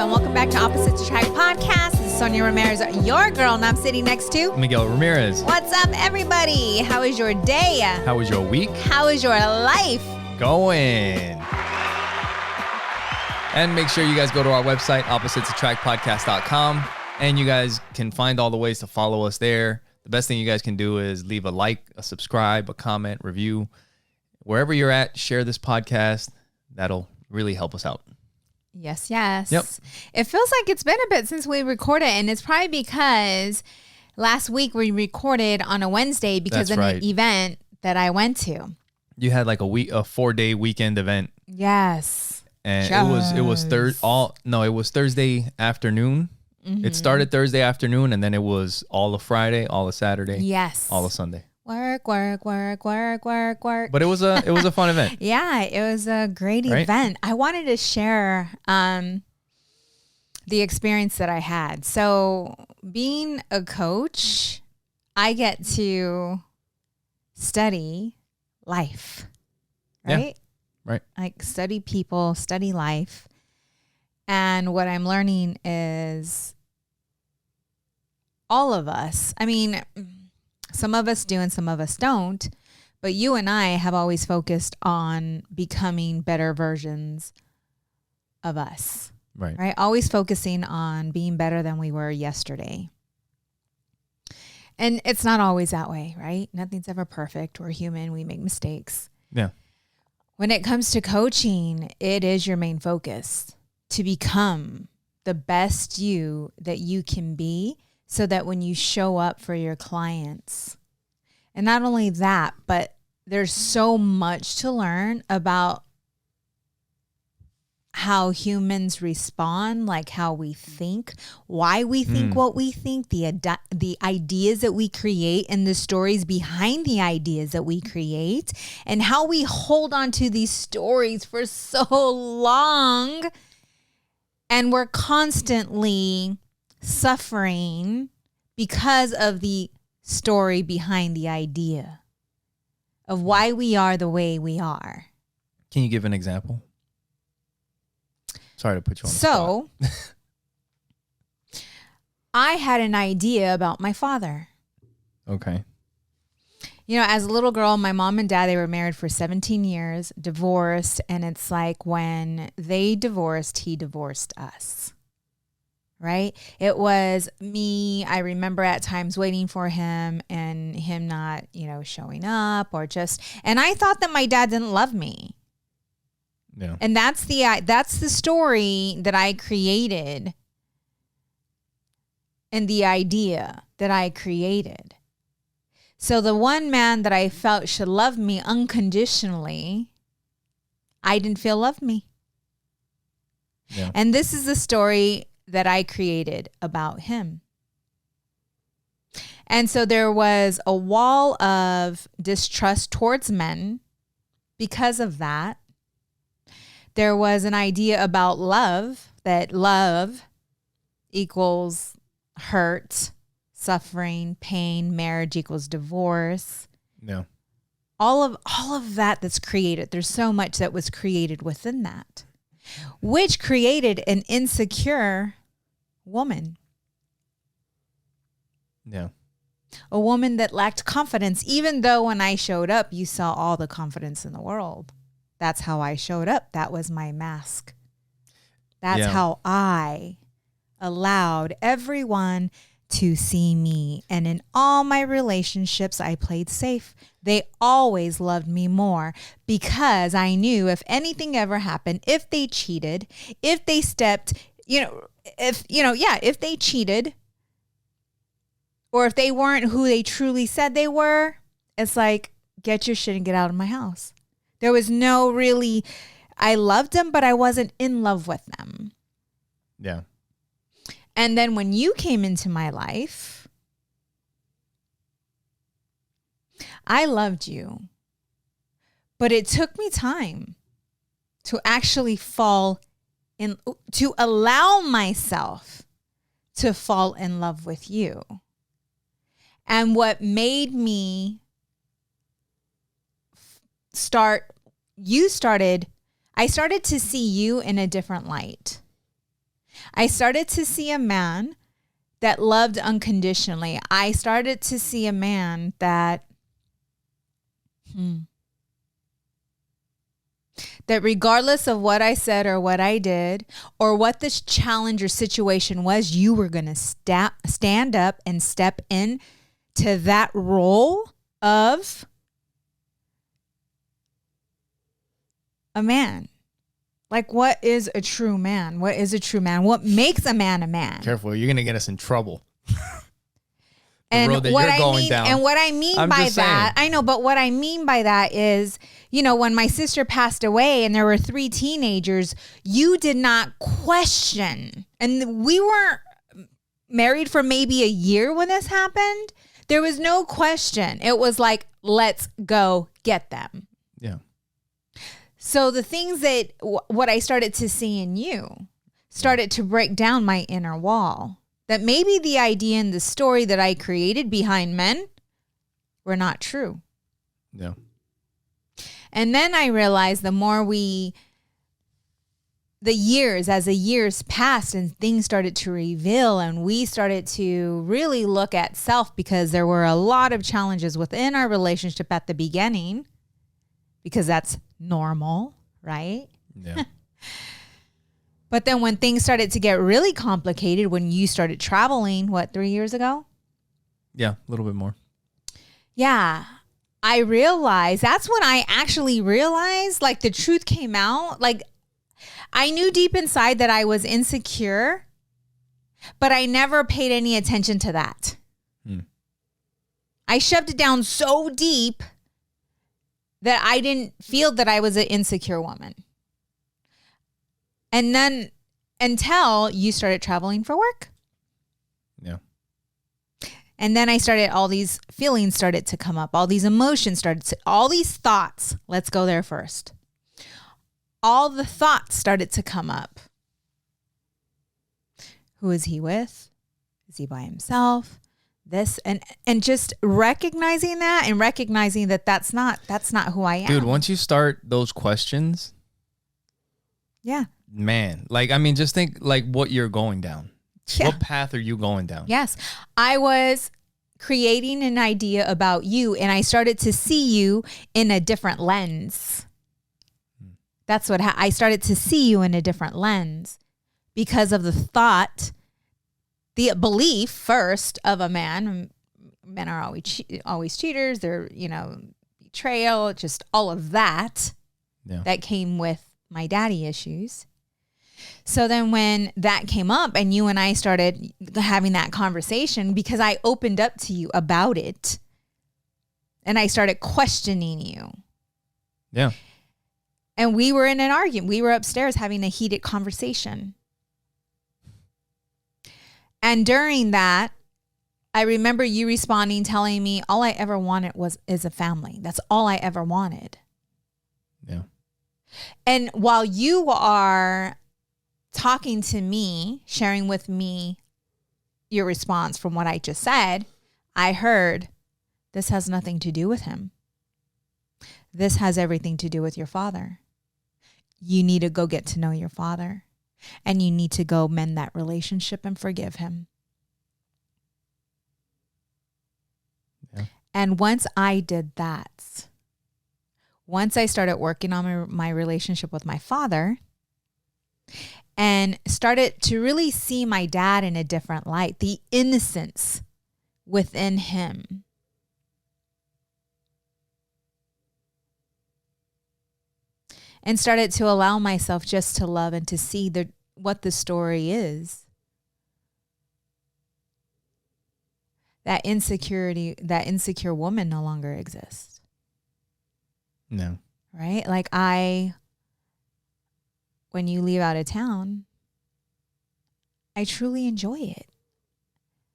and welcome back to Opposites Attract Podcast. This is Sonja Ramirez, your girl, and I'm sitting next to Miguel Ramirez. What's up, everybody? How is your day? How was your week? How is your life? Going. And make sure you guys go to our website, oppositesattractpodcast.com, and you guys can find all the ways to follow us there. The best thing you guys can do is leave a like, a subscribe, a comment, review. Wherever you're at, share this podcast. That'll really help us out. Yes, yes. Yep. It feels like it's been a bit since we recorded, and it's probably because last week we recorded on a Wednesday because of an event that I went to. You had like a 4-day weekend event. Yes. And it was Thursday afternoon. Mm-hmm. It started Thursday afternoon, and then it was all of Friday, all of Saturday. Yes. All of Sunday. Work. But it was a fun event. Yeah, it was a great event. I wanted to share the experience that I had. So being a coach, I get to study life, right? Yeah, right. Like study people, study life. And what I'm learning is all of us, I mean, some of us do and some of us don't, but you and I have always focused on becoming better versions of us, right? Always focusing on being better than we were yesterday. And it's not always that way, right? Nothing's ever perfect. We're human. We make mistakes. Yeah. When it comes to coaching, it is your main focus to become the best you that you can be, so that when you show up for your clients, and not only that, but there's so much to learn about how humans respond, like how we think, why we think what we think, the ideas that we create and the stories behind the ideas that we create, and how we hold on to these stories for so long. And we're constantly suffering because of the story behind the idea of why we are the way we are. Can you give an example? Sorry to put you on the spot. So, I had an idea about my father. Okay. You know, as a little girl, my mom and dad, they were married for 17 years, divorced, and it's like when they divorced, he divorced us. Right? It was me. I remember at times waiting for him and him not, showing up and I thought that my dad didn't love me. Yeah. And that's the story that I created and the idea that I created. So the one man that I felt should love me unconditionally, I didn't feel loved me. Yeah. And this is the story that I created about him. And so there was a wall of distrust towards men because of that. There was an idea about love, that love equals hurt, suffering, pain, marriage equals divorce. Yeah. All of that's created. There's so much that was created within that, which created an insecure woman. Yeah. A woman that lacked confidence, even though when I showed up, you saw all the confidence in the world. That's how I showed up. That was my mask. That's how I allowed everyone to see me. And in all my relationships, I played safe. They always loved me more because I knew if anything ever happened, if they cheated, if they stepped, if they cheated, or if they weren't who they truly said they were, it's like, get your shit and get out of my house. There was no really, I loved them, but I wasn't in love with them. Yeah. And then when you came into my life, I loved you, but it took me time to actually fall in, to allow myself to fall in love with you. And what made me I started to see you in a different light. I started to see a man that loved unconditionally. I started to see a man that that regardless of what I said or what I did or what this challenge or situation was, you were going to stand up and step in to that role of a man. Like, what is a true man? What is a true man? What makes a man a man? Careful, you're going to get us in trouble. And road that what you're I going mean, down. and what I mean I'm by just that, saying. I know, but what I mean by that is, you know, when my sister passed away and there were 3 teenagers, you did not question. And we weren't married for maybe a year when this happened. There was no question. It was like, let's go get them. Yeah. So the things that what I started to see in you started to break down my inner wall. That maybe the idea and the story that I created behind men were not true. Yeah. And then I realized as the years passed and things started to reveal and we started to really look at self, because there were a lot of challenges within our relationship at the beginning, because that's normal, right? Yeah. But then when things started to get really complicated, when you started traveling, 3 years ago? Yeah, a little bit more. Yeah. I realized, that's when I actually realized, like, the truth came out. Like, I knew deep inside that I was insecure, but I never paid any attention to that. I shoved it down so deep that I didn't feel that I was an insecure woman. And then until you started traveling for work. Yeah. And then all these feelings started to come up. All these emotions all these thoughts. Let's go there first. All the thoughts started to come up. Who is he with? Is he by himself? This and just recognizing that and recognizing that that's not who I am. Dude, once you start those questions, yeah. Man, like, I mean, just think like what you're going down. Yeah. What path are you going down? Yes. I was creating an idea about you and I started to see you in a different lens. That's what I started to see you in a different lens because of the thought, the belief first of a man. Men are always cheaters. They're, betrayal, just all of that that came with my daddy issues. So then when that came up and you and I started having that conversation, because I opened up to you about it and I started questioning you. Yeah. And we were in an argument. We were upstairs having a heated conversation. And during that, I remember you responding, telling me all I ever wanted is a family. That's all I ever wanted. Yeah. And while you are talking to me, sharing with me your response from what I just said, I heard, this has nothing to do with him. This has everything to do with your father. You need to go get to know your father. And you need to go mend that relationship and forgive him. Yeah. And once I did that, once I started working on my relationship with my father and started to really see my dad in a different light, the innocence within him, and started to allow myself just to love and to see what the story is. That insecure woman no longer exists. No. Right? Like when you leave out of town, I truly enjoy it.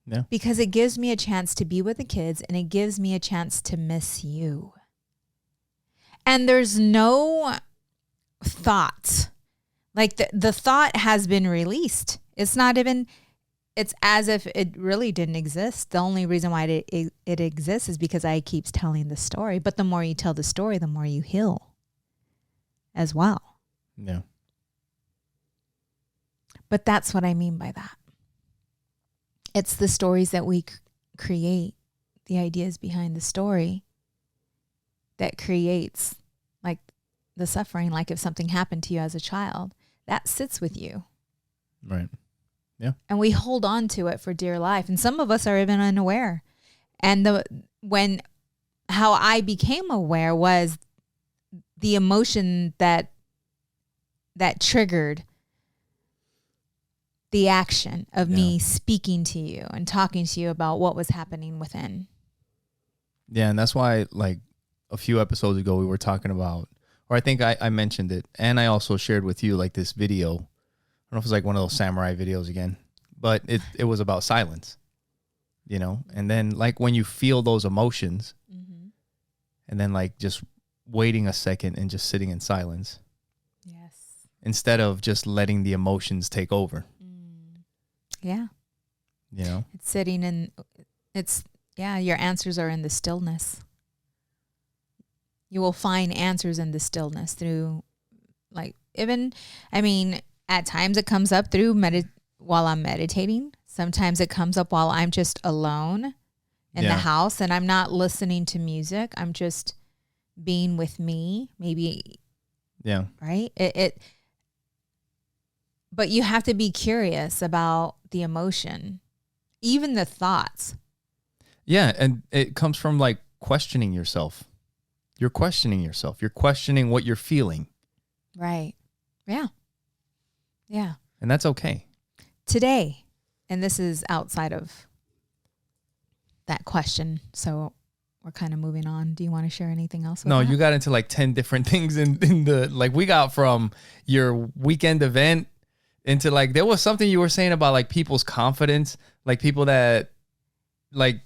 Yeah. Because it gives me a chance to be with the kids and it gives me a chance to miss you. And there's no thought. Like the thought has been released. It's not even, it's as if it really didn't exist. The only reason why it exists is because I keep telling the story. But the more you tell the story, the more you heal as well. Yeah. But that's what I mean by that. It's the stories that we create, the ideas behind the story that creates like the suffering. Like if something happened to you as a child, that sits with you. Right. Yeah. And we hold on to it for dear life. And some of us are even unaware. And how I became aware was the emotion that triggered the action of me speaking to you and talking to you about what was happening within. Yeah, and that's why, like, a few episodes ago we were talking about, or I think I mentioned it, and I also shared with you, like, this video. I don't know if it's like one of those samurai videos again, but it was about silence, you know? And then, like, when you feel those emotions, and then, like, just waiting a second and just sitting in silence. Yes. Instead of just letting the emotions take over. Yeah. You know? It's sitting in, your answers are in the stillness. You will find answers in the stillness through, like, at times it comes up through while I'm meditating. Sometimes it comes up while I'm just alone in the house and I'm not listening to music. I'm just being with me, maybe. Yeah. Right? But you have to be curious about the emotion, even the thoughts. Yeah, and it comes from, like, questioning yourself. You're questioning yourself. You're questioning what you're feeling. Right. Yeah. Yeah. And that's okay. Today, and this is outside of that question, so we're kind of moving on. Do you want to share anything else? No, that? you got into like 10 different things in the, like, we got from your weekend event into, like, there was something you were saying about, like, people's confidence, like people that, like,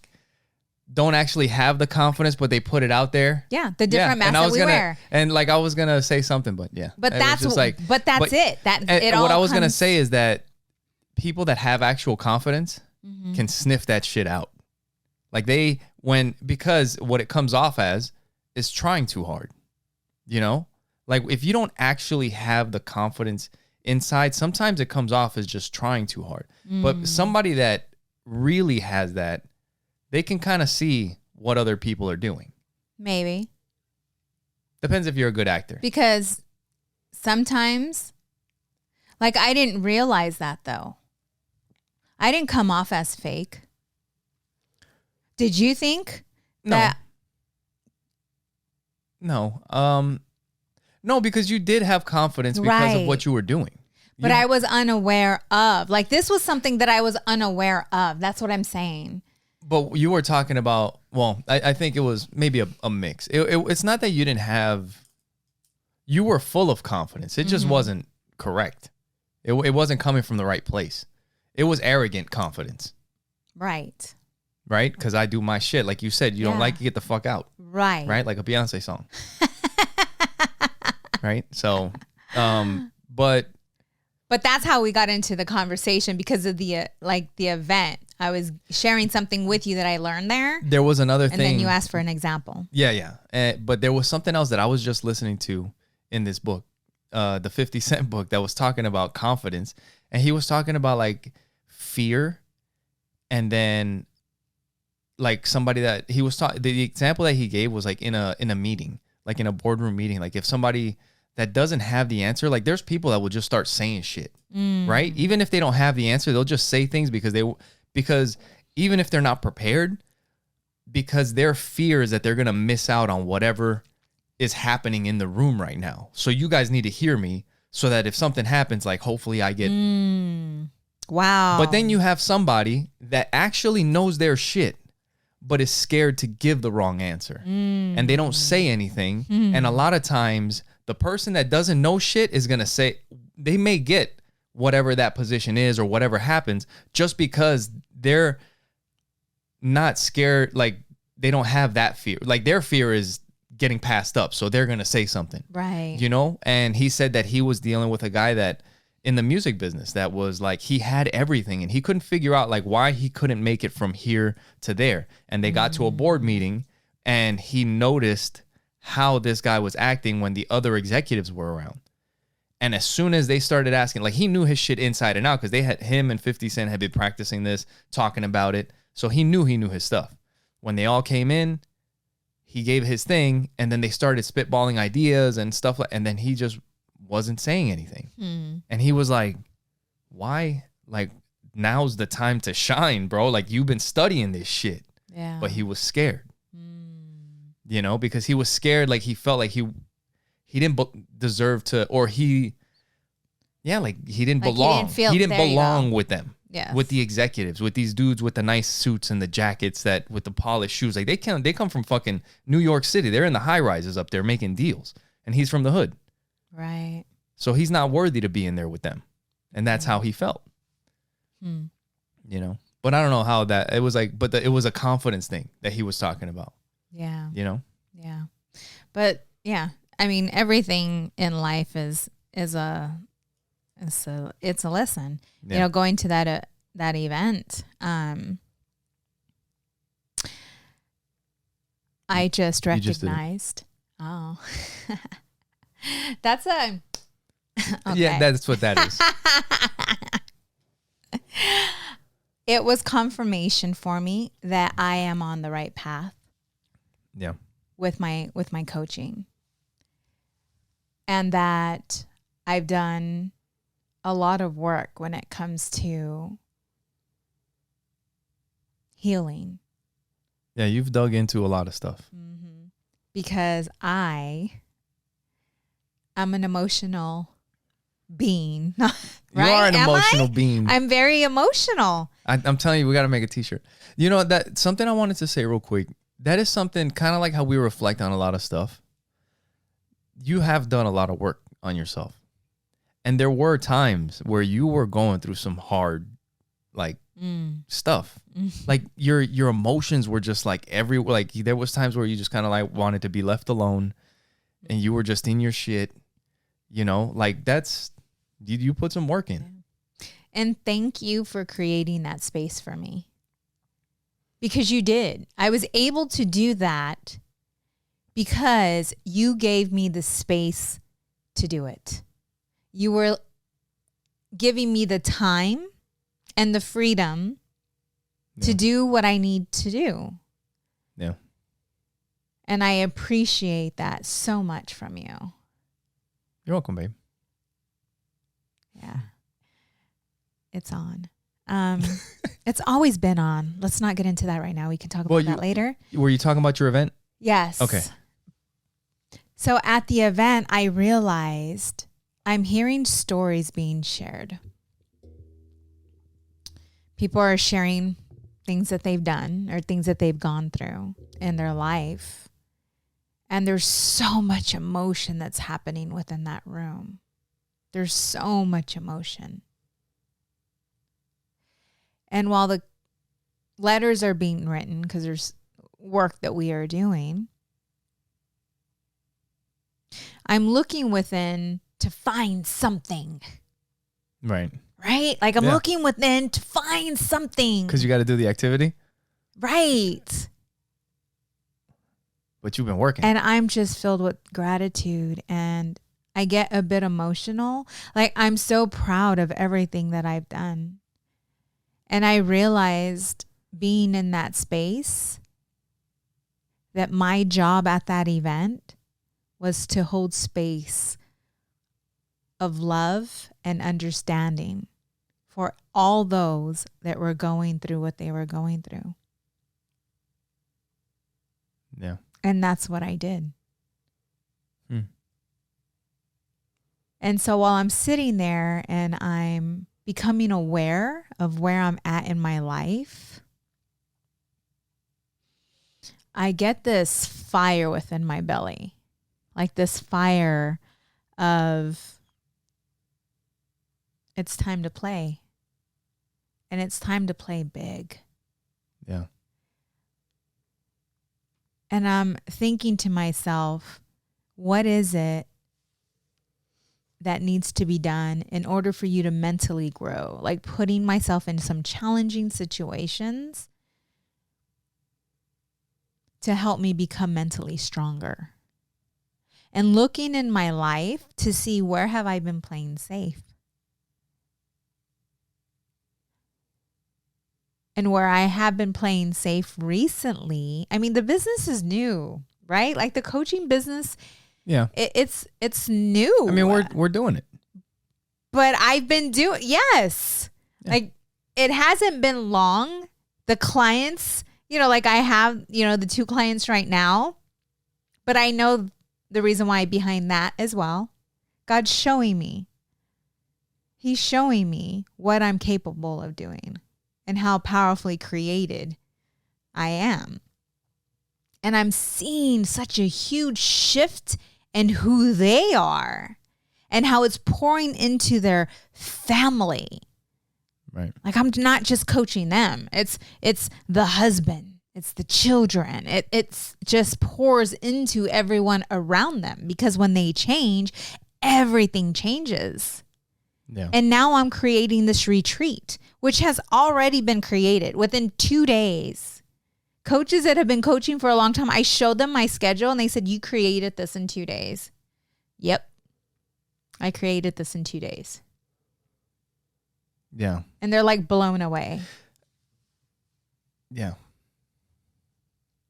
don't actually have the confidence, but they put it out there. Yeah, the different masks that we wear. And, like, I was gonna say something, but yeah. But that's just like, it. What I was gonna say is that people that have actual confidence can sniff that shit out. Like, because what it comes off as is trying too hard, you know? Like, if you don't actually have the confidence inside, sometimes it comes off as just trying too hard. But somebody that really has that, they can kind of see what other people are doing. Maybe. Depends if you're a good actor. Because sometimes, like, I didn't realize that, though. I didn't come off as fake. Did you think that? No. No, because you did have confidence because of what you were doing. But I was unaware of. Like, this was something that I was unaware of. That's what I'm saying. But you were talking about, well, I think it was maybe a mix. It's not that you didn't have, you were full of confidence. It just wasn't correct. It wasn't coming from the right place. It was arrogant confidence. Right. Right? Because I do my shit. Like you said, you don't like to get the fuck out. Right. Right? Like a Beyonce song. Right? So, but that's how we got into the conversation because of the event. I was sharing something with you that I learned there. There was another thing. And then you asked for an example. Yeah. But there was something else that I was just listening to in this book, the 50 Cent book, that was talking about confidence. And he was talking about, like, fear. And then, like, somebody that he was talking, the example that he gave was, like, in a meeting, like in a boardroom meeting. Like, if somebody that doesn't have the answer, like, there's people that will just start saying shit, right? Even if they don't have the answer, they'll just say things because even if they're not prepared, because their fear is that they're going to miss out on whatever is happening in the room right now. So you guys need to hear me so that if something happens, like, hopefully I get... Wow. But then you have somebody that actually knows their shit, but is scared to give the wrong answer. And they don't say anything. And a lot of times, the person that doesn't know shit is going to say... They may get whatever that position is or whatever happens just because they're not scared. Like, they don't have that fear. Like, their fear is getting passed up. So they're going to say something. Right. You know? And he said that he was dealing with a guy that in the music business that was like, he had everything and he couldn't figure out, like, why he couldn't make it from here to there. And they got to a board meeting and he noticed how this guy was acting when the other executives were around. And as soon as they started asking, like he knew his shit inside and out because him and 50 Cent had been practicing this, talking about it. So he knew his stuff. When they all came in, he gave his thing and then they started spitballing ideas and stuff. And then he just wasn't saying anything. And he was like, why? Like, now's the time to shine, bro. Like, you've been studying this shit. Yeah. But he was scared, you know, because he was scared. Like, he felt like he didn't deserve to, or he didn't belong. He didn't belong with them. Yes. With the executives, with these dudes with the nice suits and the jackets with the polished shoes. Like, they come from fucking New York City. They're in the high rises up there making deals. And he's from the hood. Right. So he's not worthy to be in there with them. And that's how he felt. You know? But I don't know how it was like, but it was a confidence thing that he was talking about. Yeah. You know? Yeah. But yeah, I mean, everything in life is a lesson. Yeah. You know, going to that event, I just recognized. That's a okay. Yeah, that's what that is. It was confirmation for me that I am on the right path. Yeah. With my coaching. And that I've done a lot of work when it comes to healing. Yeah, you've dug into a lot of stuff. Because I'm an emotional being. Right? You are an emotional being. I'm very emotional. I'm telling you, we got to make a t-shirt. You know, that something I wanted to say real quick. That is something kind of like how we reflect on a lot of stuff. You have done a lot of work on yourself. And there were times where you were going through some hard, like, stuff. Like, your emotions were just like there was times where you just kind of like wanted to be left alone and you were just in your shit, you know, like you put some work in. And thank you for creating that space for me. Because you did. I was able to do that because you gave me the space to do it. You were giving me the time and the freedom to do what I need to do. Yeah. And I appreciate that so much from you. You're welcome, babe. Yeah. It's on. It's always been on. Let's not get into that right now. We can talk about that later. Were you talking about your event? Yes. Okay. So at the event, I realized I'm hearing stories being shared. People are sharing things that they've done or things that they've gone through in their life. And there's so much emotion that's happening within that room. There's so much emotion. And while the letters are being written, because there's work that we are doing, I'm looking within to find something. Right. Right? Like I'm looking within to find something. Because you got to do the activity? Right. But you've been working. And I'm just filled with gratitude and I get a bit emotional. Like I'm so proud of everything that I've done. And I realized being in that space that my job at that event was to hold space of love and understanding for all those that were going through what they were going through. Yeah. And that's what I did. And so while I'm sitting there and I'm becoming aware of where I'm at in my life, I get this fire within my belly, like this fire of it's time to play. And it's time to play big. Yeah. And I'm thinking to myself, what is it that needs to be done in order for you to mentally grow? Like putting myself in some challenging situations to help me become mentally stronger. and looking in my life to see where have I been playing safe. And where I have been playing safe recently, I mean, the business is new, right? Like the coaching business, Yeah. it's new. I mean, we're doing it. But I've been doing, yes. Yeah. Like it hasn't been long. The clients, like I have, the 2 clients right now, but I know the reason why behind that as well. God's showing me. He's showing me what I'm capable of doing and how powerfully created I am. And I'm seeing such a huge shift in who they are and how it's pouring into their family. Right. Like I'm not just coaching them. It's the husband. It's the children. It's just pours into everyone around them because when they change, everything changes. Yeah. And now I'm creating this retreat, which has already been created within 2 days. Coaches that have been coaching for a long time, I showed them my schedule and they said, you created this in 2 days. Yep. I created this in 2 days. Yeah. And they're like blown away. Yeah.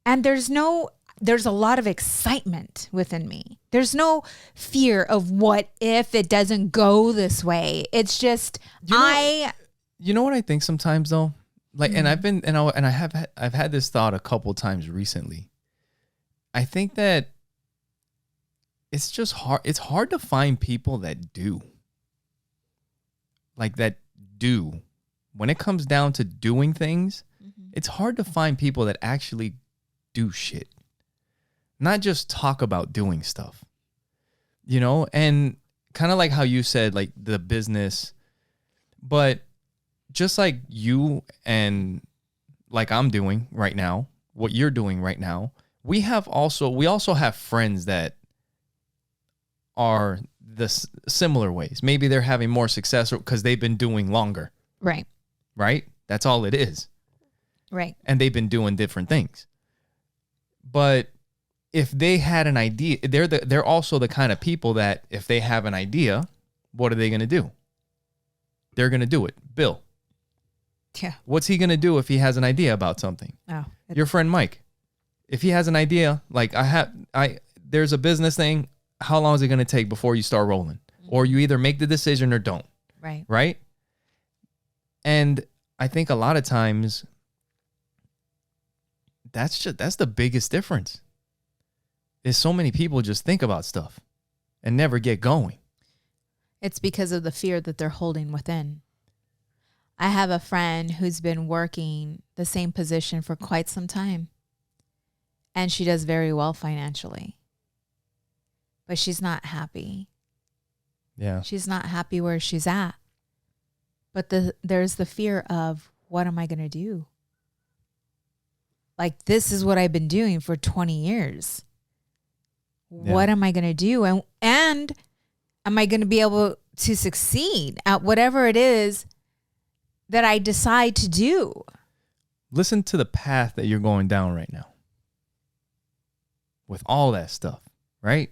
And there's a lot of excitement within me. There's no fear of what if it doesn't go this way. It's just You know what I think sometimes though? Like, and I've had this thought a couple times recently. I think that it's just hard. It's hard to find people that do. Like that do. When it comes down to doing things, it's hard to find people that actually do shit. Not just talk about doing stuff. And kind of like how you said, like the business, but just like you and like I'm doing right now, what you're doing right now, we also have friends that are the similar ways. Maybe they're having more success because they've been doing longer. Right. Right? That's all it is. Right. And they've been doing different things. But if they had an idea, they're also the kind of people that if they have an idea, what are they going to do? They're going to do it. Bill. Yeah. What's he going to do if he has an idea about something? Oh. Your friend Mike. If he has an idea, like there's a business thing, how long is it going to take before you start rolling? Or you either make the decision or don't. Right. Right? And I think a lot of times that's the biggest difference. Is so many people just think about stuff and never get going. It's because of the fear that they're holding within. I have a friend who's been working the same position for quite some time. And she does very well financially. But she's not happy. Yeah. She's not happy where she's at. But there's the fear of, what am I going to do? Like, this is what I've been doing for 20 years. Yeah. What am I going to do? And am I going to be able to succeed at whatever it is that I decide to do? Listen to the path that you're going down right now. With all that stuff, right?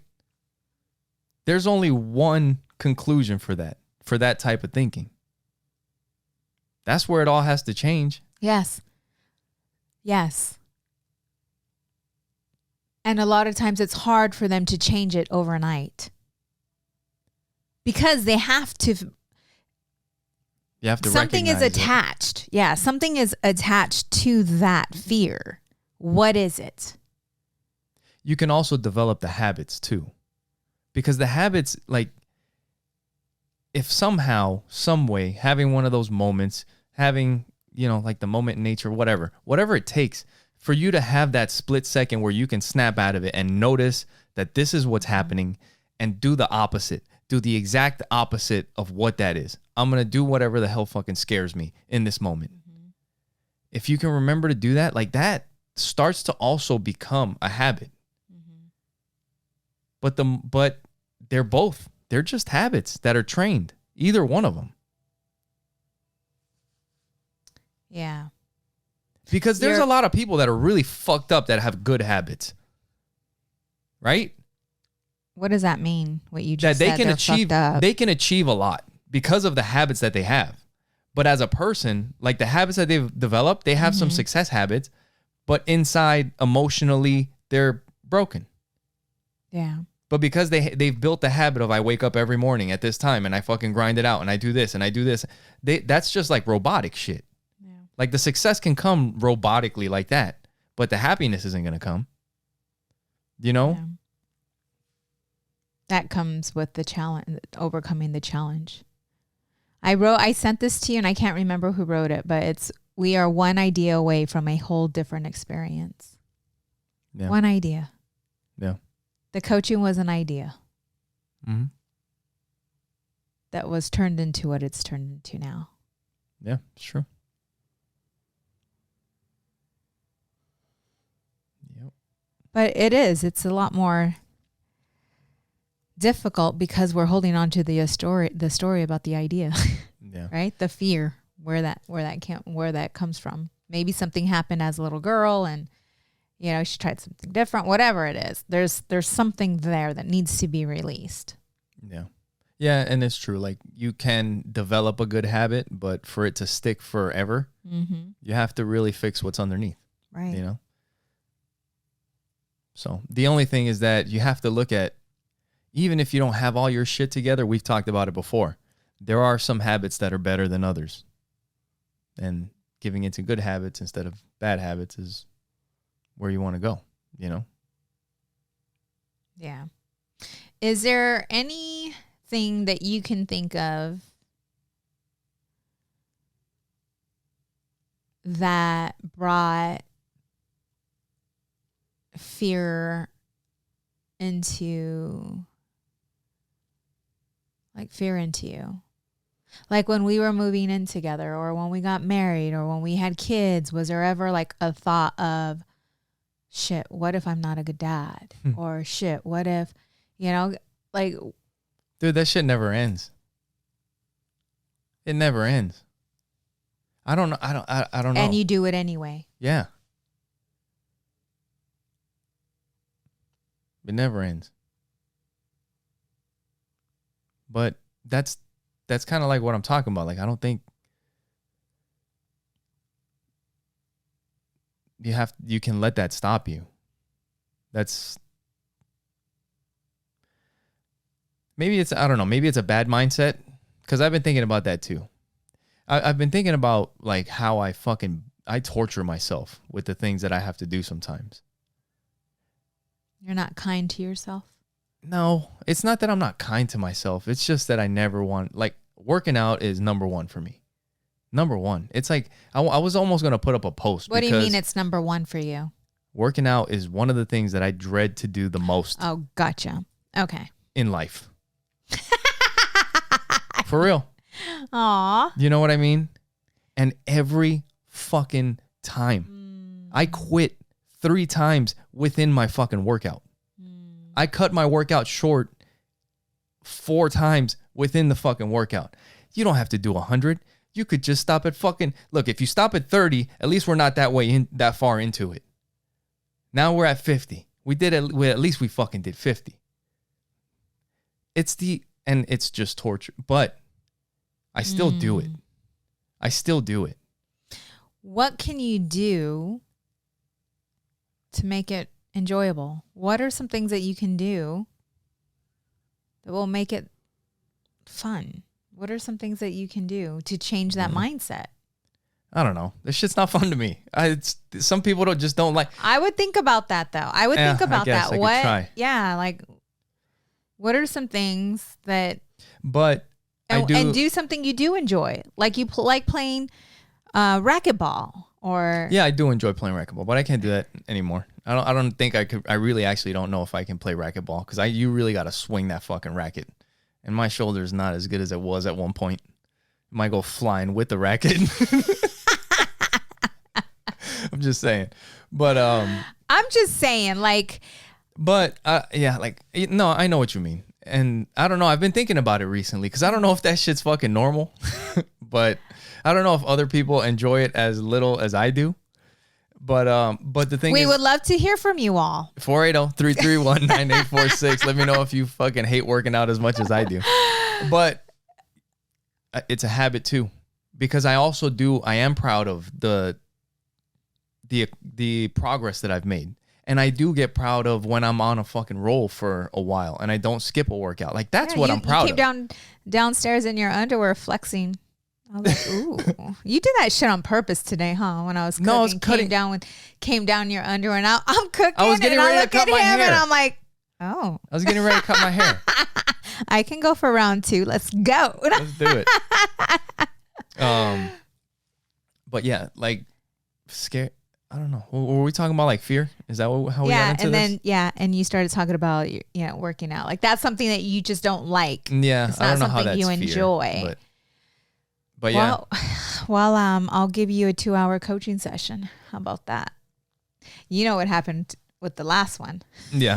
There's only one conclusion for that type of thinking. That's where it all has to change. Yes. Yes. And a lot of times it's hard for them to change it overnight. Because they have to. You have to something is attached. Yeah, something is attached to that fear. What is it? You can also develop the habits too. Because the habits, like, if somehow, some way, having one of those moments, having, like the moment in nature, whatever it takes for you to have that split second where you can snap out of it and notice that this is what's happening and do the opposite. Do the exact opposite of what that is. I'm going to do whatever the hell fucking scares me in this moment. Mm-hmm. If you can remember to do that, like that starts to also become a habit. Mm-hmm. But they're just habits that are trained. Either one of them. Yeah. Because there's a lot of people that are really fucked up that have good habits. Right? What does that mean? What you just that they said? can They're achieve, fucked up. they can achieve a lot because of the habits that they have. But as a person, like the habits that they've developed, they have some success habits, but inside emotionally, they're broken. Yeah. But because they've built the habit of I wake up every morning at this time and I fucking grind it out and I do this and I do this, that's just like robotic shit. Yeah. Like the success can come robotically like that, but the happiness isn't going to come. You know? Yeah. That comes with the challenge, overcoming the challenge. I sent this to you and I can't remember who wrote it, but we are one idea away from a whole different experience. Yeah. One idea. Yeah. The coaching was an idea. Mm-hmm. That was turned into what it's turned into now. Yeah, it's true. Yep. But it's a lot more difficult because we're holding on to the story about the idea. Yeah. Right? The fear, where that comes from. Maybe something happened as a little girl and she tried something different, whatever it is. There's something there that needs to be released. Yeah. Yeah, and it's true. Like you can develop a good habit, but for it to stick forever, you have to really fix what's underneath. Right. So the only thing is that you have to look at, even if you don't have all your shit together, we've talked about it before. There are some habits that are better than others. And giving into good habits instead of bad habits is where you want to go, Yeah. Is there anything that you can think of that brought fear into you? Like when we were moving in together or when we got married or when we had kids, was there ever like a thought of, shit, what if I'm not a good dad? Or shit, what if, like. Dude, that shit never ends. It never ends. I don't know. I don't know. And you do it anyway. Yeah. It never ends. But that's kind of like what I'm talking about. Like, I don't think you can let that stop you. Maybe it's a bad mindset, because I've been thinking about that too. I've been thinking about like how I torture myself with the things that I have to do sometimes. You're not kind to yourself? No, it's not that I'm not kind to myself. It's just that I never want, like, working out is number one for me. Number one. It's like, I was almost going to put up a post. What do you mean it's number one for you? Working out is one of the things that I dread to do the most. Oh, gotcha. Okay. In life. For real. Aw. You know what I mean? And every fucking time. I quit 3 times within my fucking workout. I cut my workout short 4 times within the fucking workout. You don't have to do 100. You could just stop at fucking, look, if you stop at 30, at least we're not that far into it. Now we're at 50. At least we fucking did 50. And it's just torture, but I still do it. I still do it. What can you do to make it enjoyable? What are some things that you can do that will make it fun? What are some things that you can do to change that mindset? I don't know. This shit's not fun to me. Some people don't like. I would think about that though. I would think about that. What? Try. Yeah, like what are some things that? But and do something you do enjoy, like you like playing racquetball or. Yeah, I do enjoy playing racquetball, but I can't do that anymore. I don't think I could. I really actually don't know if I can play racquetball, because you really got to swing that fucking racket, and my shoulder's not as good as it was at one point. It might go flying with the racket. I'm just saying, but I'm just saying, like. But yeah, like, no, I know what you mean, and I don't know. I've been thinking about it recently, because I don't know if that shit's fucking normal, but I don't know if other people enjoy it as little as I do. But the thing is, we would love to hear from you all. 480-331-9846. Let me know if you fucking hate working out as much as I do. But it's a habit too, because I am proud of the progress that I've made. And I do get proud of when I'm on a fucking roll for a while and I don't skip a workout. Like that's what I'm proud of. You came downstairs in your underwear flexing. I was like, ooh, you did that shit on purpose today, huh? When I was cooking, no, I was cutting. Came down your underwear, and I'm cooking. I was getting ready to cut my hair, and I'm like, oh. I was getting ready to cut my hair. I can go for round 2. Let's go. Let's do it. But yeah, like scared. I don't know. Were we talking about like fear? Is that how we got into this? And you started talking about working out. Like that's something that you just don't like. Yeah, it's not I don't know something how that's you enjoy. Fear, but yeah. Well, I'll give you a 2-hour coaching session. How about that? You know what happened with the last one? Yeah,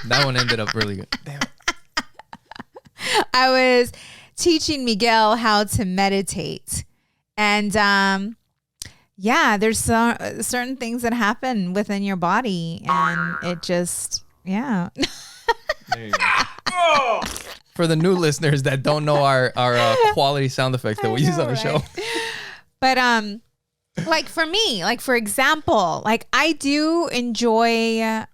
that one ended up really good. Damn it. I was teaching Miguel how to meditate, and there's certain things that happen within your body, and it just There you go. For the new listeners that don't know our quality sound effects that we use on the show. But like for me, like for example, like I do enjoy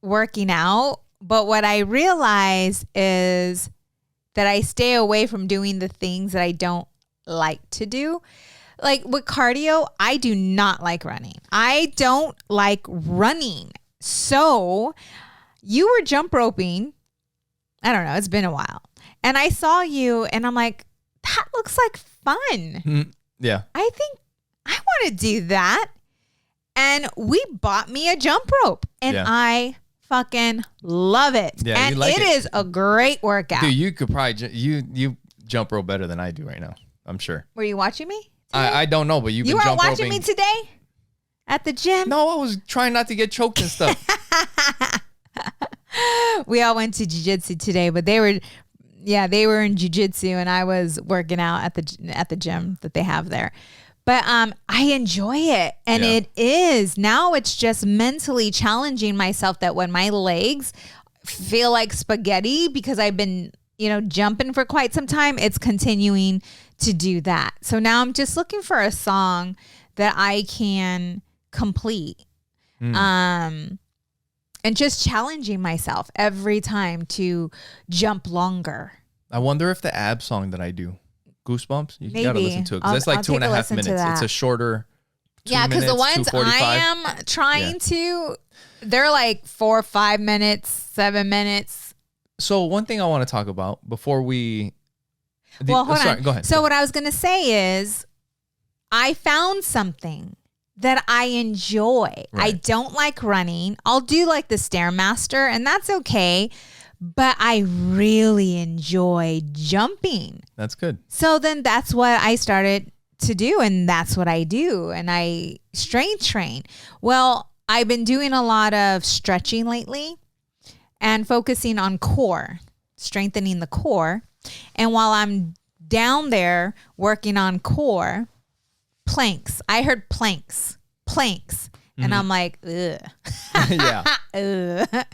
working out, but what I realize is that I stay away from doing the things that I don't like to do. Like with cardio, I do not like running. I don't like running. So you were jump roping. I don't know. It's been a while. And I saw you and I'm like, that looks like fun. Yeah. I think I want to do that. And we bought me a jump rope and I fucking love it. Yeah, and it is a great workout. Dude, you could probably, you jump rope better than I do right now. I'm sure. Were you watching me? I don't know, but you weren't watching me today at the gym? No, I was trying not to get choked and stuff. We all went to jiu-jitsu today, but they were in jiu-jitsu and I was working out at the gym that they have there. But I enjoy it. And it is. Now it's just mentally challenging myself that when my legs feel like spaghetti because I've been, jumping for quite some time, it's continuing to do that. So now I'm just looking for a song that I can complete. And just challenging myself every time to jump longer. I wonder if the ab song that I do, Goosebumps, you got to listen to it. Because it's like 2.5 minutes. It's a shorter 2 minutes, because the ones 2:45. I am trying to, they're like 4, 5 minutes, 7 minutes. So one thing I want to talk about before we... hold on. Go ahead. So what I was going to say is I found something that I enjoy. Right. I don't like running. I'll do like the Stairmaster and that's okay. But I really enjoy jumping. That's good. So then that's what I started to do. And that's what I do. And I strength train. Well, I've been doing a lot of stretching lately and focusing on core, strengthening the core. And while I'm down there working on core, planks. I heard planks. And I'm like, ugh. Yeah. Ugh.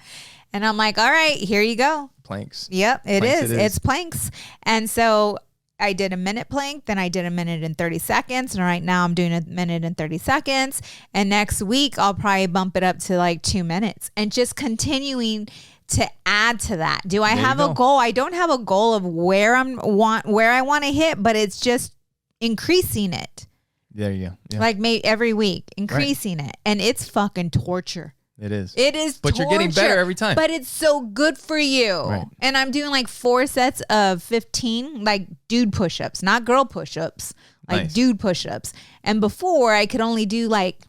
And I'm like, all right, here you go. Planks. Yep, it is. It's planks. And so I did a minute plank, then I did a minute and 30 seconds. And right now I'm doing a minute and 30 seconds. And next week I'll probably bump it up to like 2 minutes and just continuing to add to that. Do I have a goal? I don't have a goal of where I want to hit, but it's just increasing it. There you go. Yeah. Like every week, increasing it. And it's fucking torture. It is. It is But torture, you're getting better every time. But it's so good for you. Right. And I'm doing like 4 sets of 15, like dude push-ups, not girl push-ups, like dude push-ups. And before I could only do like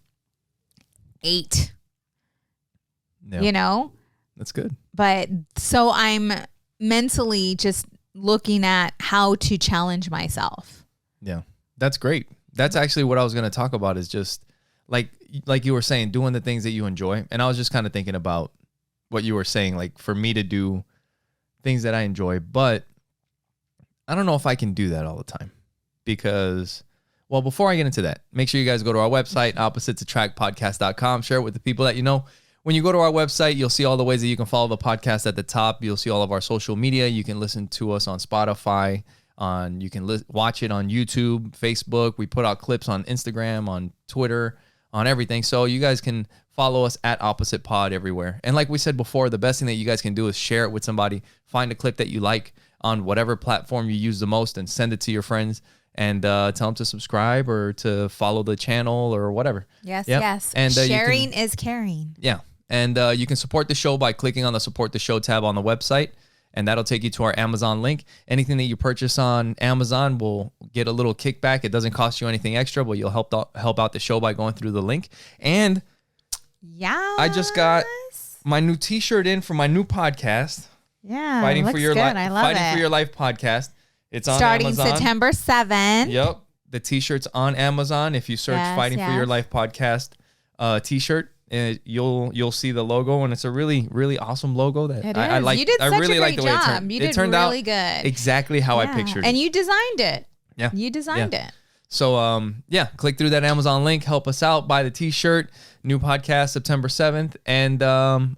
8, That's good. But so I'm mentally just looking at how to challenge myself. Yeah, that's great. That's actually what I was going to talk about is just like you were saying, doing the things that you enjoy. And I was just kind of thinking about what you were saying, like for me to do things that I enjoy, but I don't know if I can do that all the time because Well, before I get into that, make sure you guys go to our website, oppositesattractpodcast.com. Share it with the people that you know. When you go to our website, you'll see all the ways that you can follow the podcast at the top. You'll see all of our social media. You can listen to us on Spotify. You can watch it on YouTube, Facebook. We put out clips on Instagram, on Twitter, on everything. So you guys can follow us at Opposite Pod everywhere. And like we said before, the best thing that you guys can do is share it with somebody. Find a clip that you like on whatever platform you use the most and send it to your friends. And tell them to subscribe or to follow the channel or whatever. Yes, yes. And sharing is caring. Yeah. And you can support the show by clicking on the Support the Show tab on the website. And that'll take you to our Amazon link. Anything that you purchase on Amazon will get a little kickback. It doesn't cost you anything extra, but you'll help out the show by going through the link. And I just got my new T-shirt in for my new podcast. Yeah, Fighting for Your Life. I love Fighting for Your Life podcast. It's on starting Amazon. September 7th. Yep. The T-shirt's on Amazon. If you search Fighting for Your Life podcast T-shirt, you'll see the logo, and it's a really, really awesome logo that I like. You did such I really a like great the way job. it turned out really good. Exactly how I pictured it. And you designed it. Yeah. You designed it. So, click through that Amazon link. Help us out. Buy the T-shirt. New podcast September 7th. And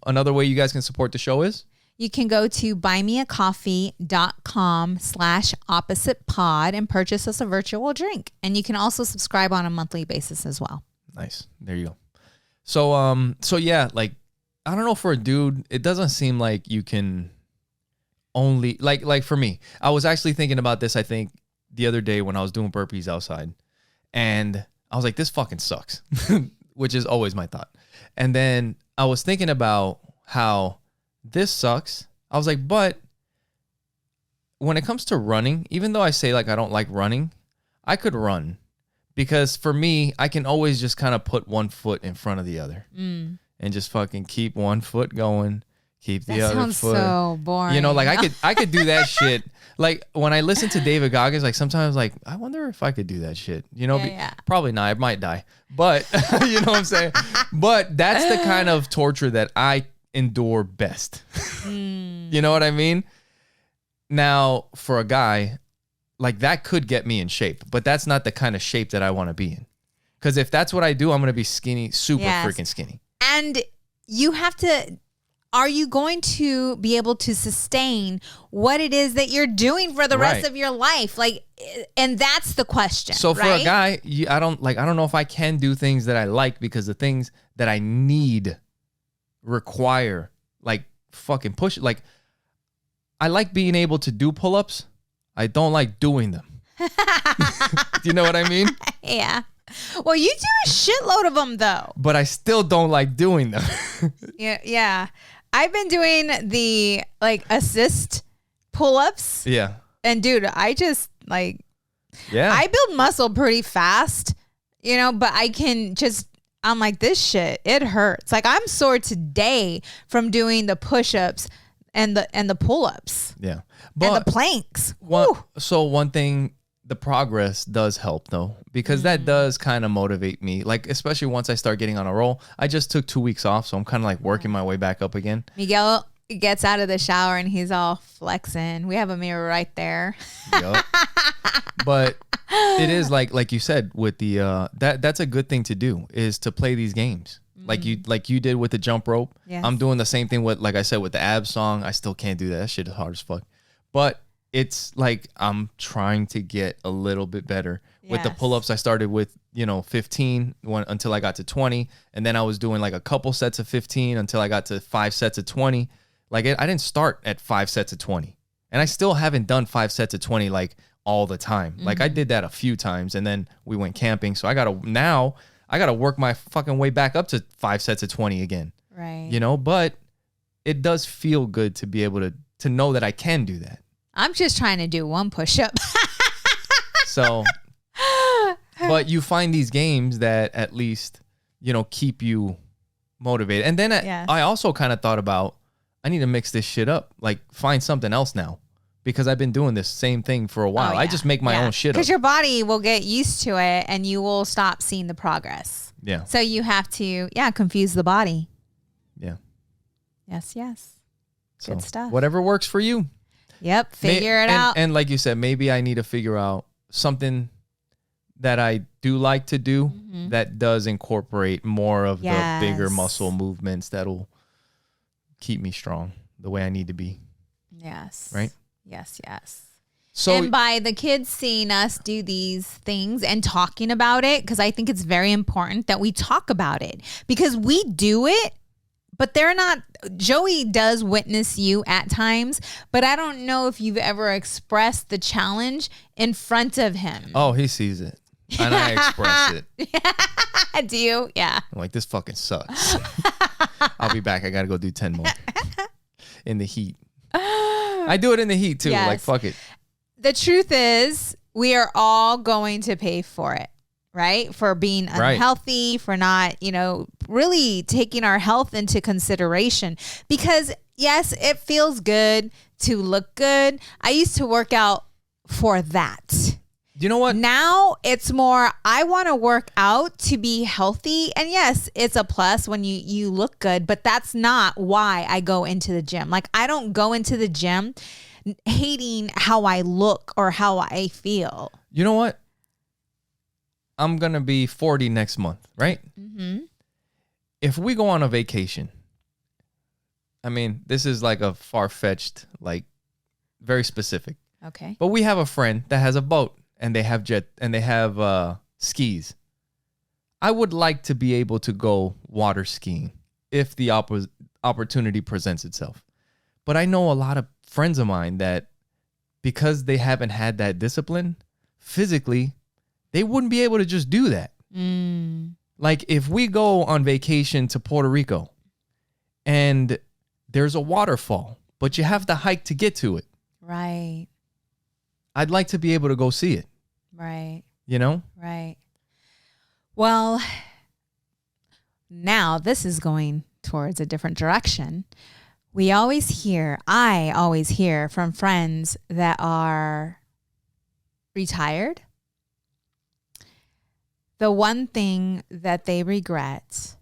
another way you guys can support the show is? You can go to buymeacoffee.com/oppositepod and purchase us a virtual drink. And you can also subscribe on a monthly basis as well. Nice. There you go. So, like, I don't know, for a dude, it doesn't seem like you can only, like for me, I was actually thinking about this, I think, the other day when I was doing burpees outside. And I was like, this fucking sucks, which is always my thought. And then I was thinking about how this sucks. I was like, but when it comes to running, even though I say like I don't like running, I could run, because for me, I can always just kind of put one foot in front of the other and just fucking keep one foot going, keep the other foot. That sounds so boring. You know, like I could do that shit. Like when I listen to David Goggins, like sometimes like, I wonder if I could do that shit. You know, probably not. I might die, but you know what I'm saying? But that's the kind of torture that I endure best. You know what I mean? Now, for a guy, like that could get me in shape, but that's not the kind of shape that I want to be in. Because if that's what I do, I'm going to be skinny, super freaking skinny. And you have to, are you going to be able to sustain what it is that you're doing for the rest of your life? Like, and that's the question. So for a guy, I don't know if I can do things that I like, because the things that I need require like fucking push. Like, I like being able to do pull-ups. I don't like doing them. Do you know what I mean? Yeah. Well, you do a shitload of them though. But I still don't like doing them. Yeah. I've been doing the like assist pull-ups. Yeah. And dude, I just like, I build muscle pretty fast, you know, but I'm like, this shit, it hurts. Like I'm sore today from doing the push-ups and the pull-ups. Yeah. But and the planks. So one thing, the progress does help though, because that does kind of motivate me. Like, especially once I start getting on a roll. I just took 2 weeks off, so I'm kind of like working my way back up again. Miguel gets out of the shower and he's all flexing. We have a mirror right there. Yep. But it is like you said with the that's a good thing to do, is to play these games. Like you did with the jump rope. Yes. I'm doing the same thing with, like I said, with the abs song. I still can't do that. That shit is hard as fuck. But it's like I'm trying to get a little bit better. Yes. With the pull-ups, I started with 15 until I got to 20, and then I was doing like a couple sets of 15 until I got to 5 sets of 20. Like I didn't start at 5 sets of 20, and I still haven't done 5 sets of 20 like all the time. Like I did that a few times, and then we went camping, so I gotta work my fucking way back up to 5 sets of 20 again. Right. You know, but it does feel good to be able to know that I can do that. I'm just trying to do one push-up. So, but you find these games that at least, keep you motivated. And then I also kind of thought about, I need to mix this shit up. Like find something else now, because I've been doing this same thing for a while. I just make my own shit up. Because your body will get used to it and you will stop seeing the progress. Yeah. So you have to, confuse the body. Yeah. Yes. Good stuff. Whatever works for you. Yep. Figure it out. And like you said, maybe I need to figure out something that I do like to do that does incorporate more of the bigger muscle movements that'll keep me strong the way I need to be. Yes. Right? Yes, yes. So, and by the kids seeing us do these things and talking about it, because I think it's very important that we talk about it, because we do it, but they're not. Joey does witness you at times, but I don't know if you've ever expressed the challenge in front of him. Oh, he sees it. And I express it. Do you? Yeah. I'm like, this fucking sucks. I'll be back. I got to go do 10 more in the heat. I do it in the heat too. Yes. Like, fuck it. The truth is, we are all going to pay for it, right? For being unhealthy, for not, really taking our health into consideration. Because yes, it feels good to look good. I used to work out for that. You know what? Now it's more, I want to work out to be healthy. And yes, it's a plus when you look good, but that's not why I go into the gym. Like, I don't go into the gym hating how I look or how I feel. You know what? I'm going to be 40 next month, right? Mm-hmm. If we go on a vacation, I mean, this is like a far-fetched, like very specific. Okay. But we have a friend that has a boat. And they have skis. I would like to be able to go water skiing if the opportunity presents itself. But I know a lot of friends of mine that because they haven't had that discipline physically, they wouldn't be able to just do that. Like, if we go on vacation to Puerto Rico and there's a waterfall, but you have to hike to get to it. Right. I'd like to be able to go see it. Right. Right. Well, now this is going towards a different direction. I always hear from friends that are retired. The one thing that they regret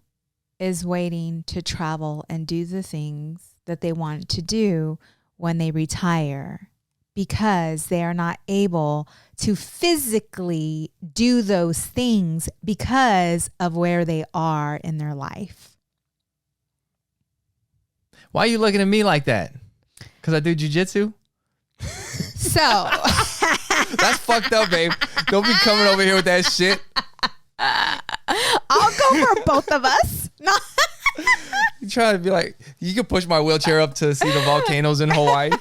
is waiting to travel and do the things that they want to do when they retire, because they are not able to physically do those things because of where they are in their life. Why are you looking at me like that? Because I do jujitsu? So. That's fucked up, babe. Don't be coming over here with that shit. I'll go for both of us. No. You trying to be like, you can push my wheelchair up to see the volcanoes in Hawaii.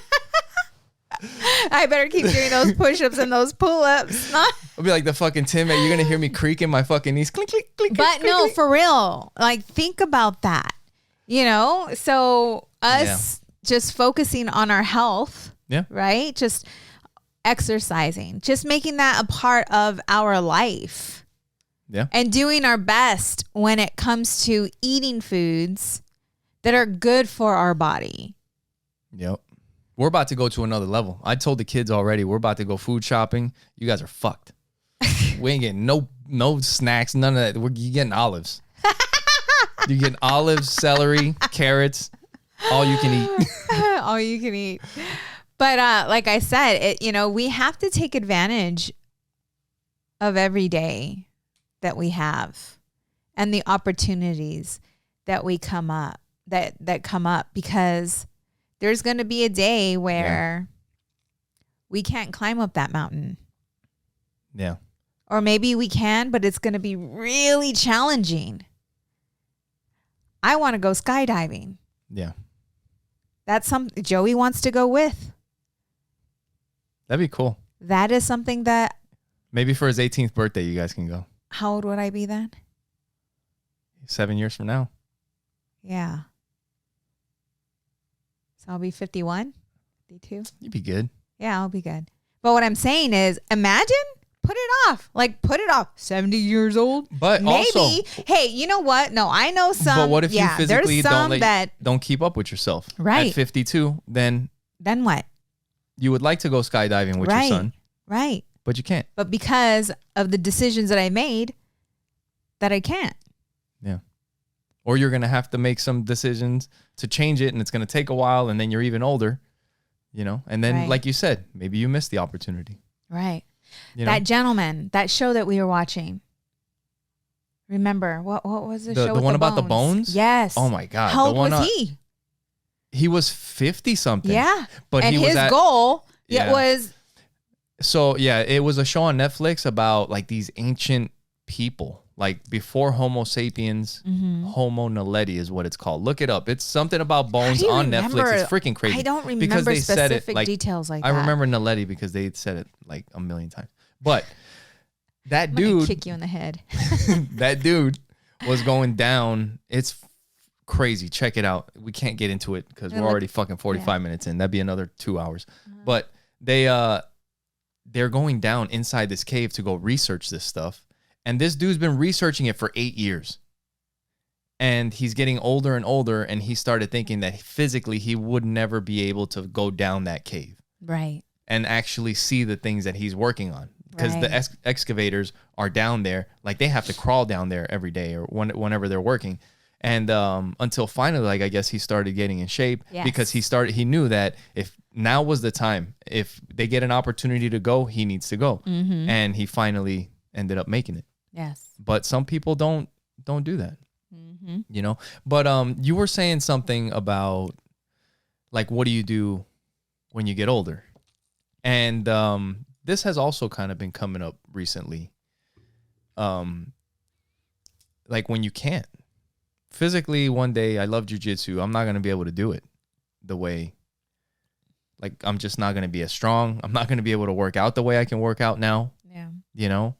I better keep doing those push-ups and those pull-ups. I'll be like the fucking teammate. You're going to hear me creaking my fucking knees. Clink, clink, clink, but clink, no, clink. for real. Like, think about that. So us just focusing on our health, right? Just exercising, just making that a part of our life. Yeah. And doing our best when it comes to eating foods that are good for our body. Yep. We're about to go to another level. I told the kids already, we're about to go food shopping. You guys are fucked. We ain't getting no snacks, none of that. You're getting olives. You're getting olives, celery, carrots, all you can eat. All you can eat. But like I said, we have to take advantage of every day that we have and the opportunities that come up, because there's going to be a day where we can't climb up that mountain. Yeah. Or maybe we can, but it's going to be really challenging. I want to go skydiving. Yeah. That's something Joey wants to go with. That'd be cool. That is something that... Maybe for his 18th birthday, you guys can go. How old would I be then? 7 years from now. Yeah. So I'll be 51, 52. You'd be good. Yeah, I'll be good. But what I'm saying is, imagine, put it off. 70 years old. But maybe, also, hey, you know what? No, I know some. But what if you physically don't keep up with yourself? Right. At 52, then what? You would like to go skydiving with your son. Right. But you can't. But because of the decisions that I made, that I can't. Yeah. Or you're going to have to make some decisions to change it, and it's going to take a while, and then you're even older, and then, like you said, maybe you missed the opportunity. Right. You know? That gentleman, that show that we were watching. Remember, what was the show with the one the about the bones? bones? Yes. Oh my God. How old was he? He was 50 something. Yeah. But and he was his goal, Yeah. it was. So yeah, it was a show on Netflix about like these ancient people, like before Homo sapiens. Homo naledi is what it's called. Look it up. It's something about bones on Netflix. It's freaking crazy. I don't remember because they said specific it, like, details like that. I remember naledi because they said it like a million times. But that I'm gonna dude, kick you in the head. that dude was going down. It's crazy. Check it out. We can't get into it because we're already fucking 45 minutes in. That'd be another 2 hours. But they're going down inside this cave to go research this stuff. And this dude's been researching it for 8 years. And he's getting older and older. And he started thinking that physically he would never be able to go down that cave. Right. And actually see the things that he's working on. Because Right. the excavators are down there. Like they have to crawl down there every day or whenever they're working. And until finally, like, I guess he started getting in shape. Yes. Because he knew that if now was the time, if they get an opportunity to go, he needs to go. And he finally ended up making it. Yes. But some people don't do that, you know? But you were saying something about like, what do you do when you get older? And this has also kind of been coming up recently. Like when you can't. Physically, one day, I love jujitsu. I'm not going to be able to do it the way, like, I'm just not going to be as strong. I'm not going to be able to work out the way I can work out now. Yeah. You know?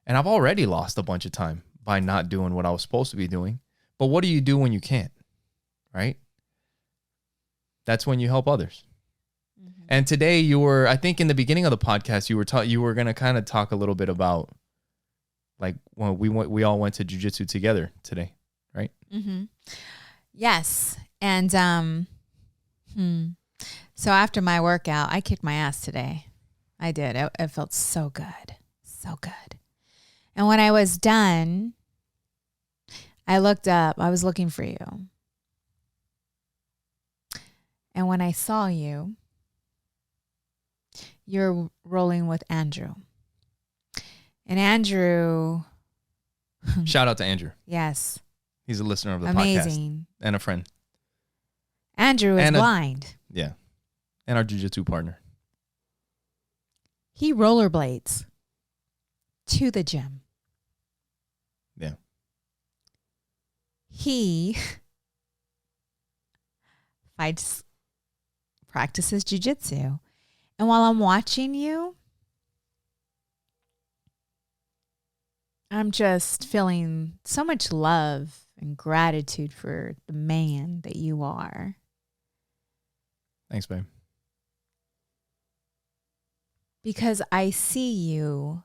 And I've already lost a bunch of time by not doing what I was supposed to be doing. But what do you do when you can't? Right? That's when you help others. And today I think in the beginning of the podcast, you were going to kind of talk a little bit about, like, when we all went to jiu-jitsu together today, right? Yes. And so after my workout, I kicked my ass today. I did. It felt so good. So good. And when I was done, I looked up. I was looking for you. And when I saw you, you're rolling with Andrew. And Andrew... Shout out to Andrew. Yes. He's a listener of the Amazing. podcast. And a friend. Andrew is blind. Yeah. And our jiu-jitsu partner. He rollerblades to the gym. Yeah. He practices jiu-jitsu. And while I'm watching you, I'm just feeling so much love and gratitude for the man that you are. Thanks, babe. Because I see you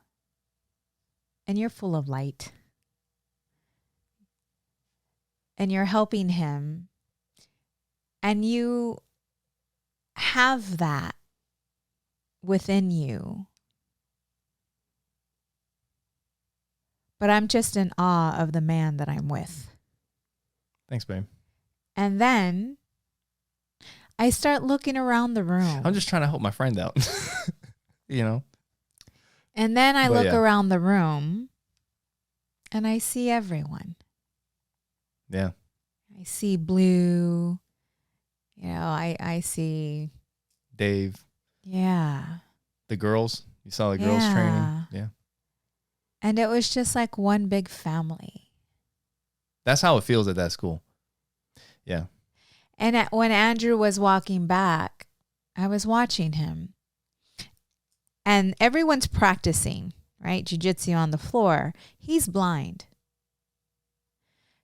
and you're full of light. And you're helping him. And you have that within you. But I'm just in awe of the man that I'm with. Thanks, babe. And then I start looking around the room. I'm just trying to help my friend out. You know? And then I look around the room and I see everyone. Yeah. I see Blue. You know, I see Dave. Yeah. The girls. You saw the girls training. Yeah. And it was just like one big family. That's how it feels at that school. Yeah. And when Andrew was walking back, I was watching him. And everyone's practicing, right? Jiu-jitsu on the floor. He's blind.